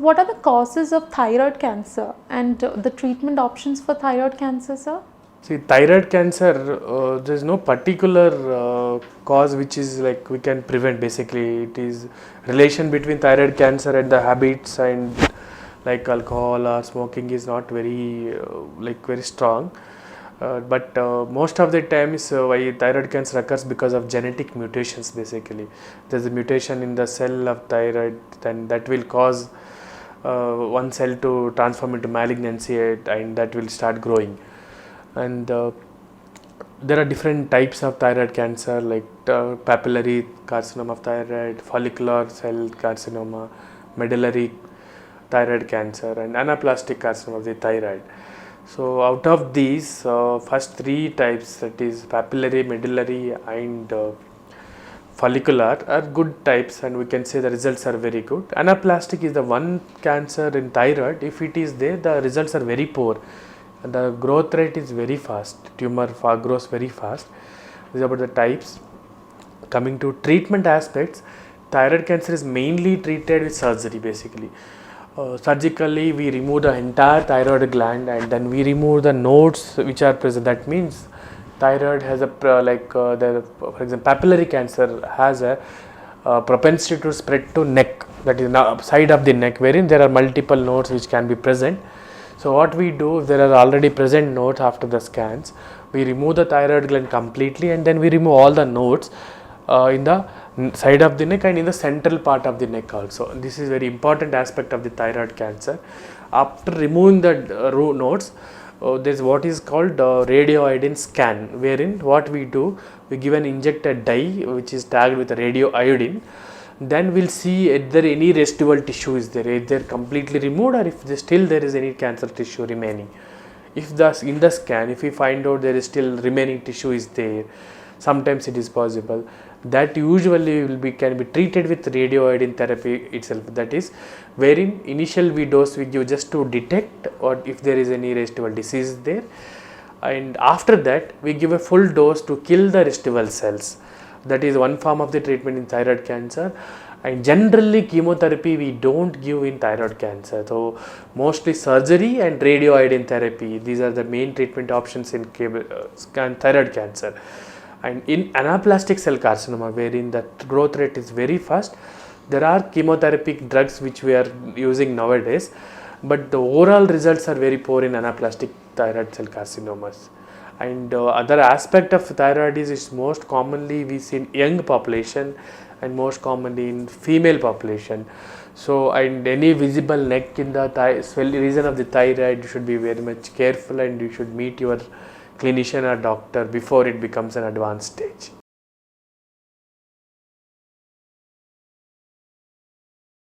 what are the causes of thyroid cancer and the treatment options for thyroid cancer, sir? See, thyroid cancer, there is no particular cause which is like we can prevent. Basically, it is relation between thyroid cancer and the habits, and like alcohol or smoking is not very very strong. But most of the times why thyroid cancer occurs because of genetic mutations. Basically, there's a mutation in the cell of thyroid, then that will cause one cell to transform into malignancy, and that will start growing. And there are different types of thyroid cancer, like papillary carcinoma of thyroid, follicular cell carcinoma, medullary thyroid cancer, and anaplastic carcinoma of the thyroid. So out of these first three types, that is papillary, medullary, and follicular, are good types, and we can say the results are very good. Anaplastic is the one cancer in thyroid, if it is there, the results are very poor. The growth rate is very fast, tumor grows very fast. This is about the types. Coming to treatment aspects, thyroid cancer is mainly treated with surgery. Basically, surgically we remove the entire thyroid gland, and then we remove the nodes which are present. That means thyroid has a for example, papillary cancer has a propensity to spread to neck, that is side of the neck, wherein there are multiple nodes which can be present. So what we do, if there are already present nodes after the scans, we remove the thyroid gland completely, and then we remove all the nodes in the side of the neck and in the central part of the neck also. This is very important aspect of the thyroid cancer. After removing the nodes, there is what is called radioiodine scan, wherein what we do, we give an injected dye which is tagged with radioiodine. Then we'll see either any residual tissue is there, either completely removed, or if still there is any cancer tissue remaining. If in the scan, if we find out there is still remaining tissue is there, sometimes it is possible, that usually can be treated with radioiodine therapy itself. That is, wherein initial dose we give just to detect or if there is any residual disease there, and after that we give a full dose to kill the residual cells. That is one form of the treatment in thyroid cancer. And generally chemotherapy we don't give in thyroid cancer. So mostly surgery and radioiodine therapy, these are the main treatment options in thyroid cancer. And in anaplastic cell carcinoma, wherein the growth rate is very fast, there are chemotherapy drugs which we are using nowadays, but the overall results are very poor in anaplastic thyroid cell carcinomas. And other aspect of thyroid is most commonly we see in young population and most commonly in female population. So, and any visible neck in the region of the thyroid, you should be very much careful, and you should meet your clinician or doctor before it becomes an advanced stage.